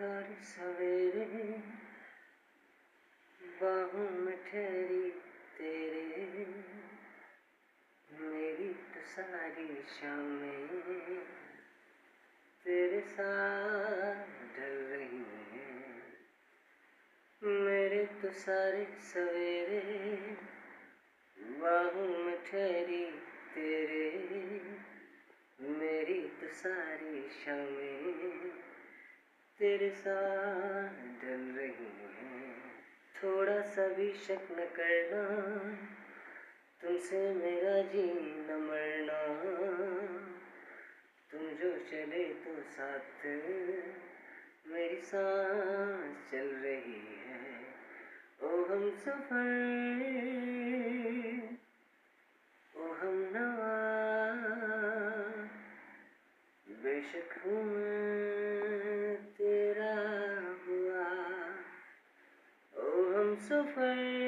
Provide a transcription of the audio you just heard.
सारे सवेरे बाहों में ठहरी तेरे, मेरी तो सारी शामें तेरे साथ ढल रही हैं। मेरे तो सारे सवेरे बाहों में ठहरी तेरे, मेरी तो सारी शामें तेरे साथ ढल रही हैं। थोड़ा सा भी शक न करना, तुमसे मेरा जीना मरना, तुम जो चले तो साथ मेरी सांस चल रही है। ओ हम सफर, ओ हम नवा, बेशक हूँ मैं तेरा हुआ। ओ हम सफर,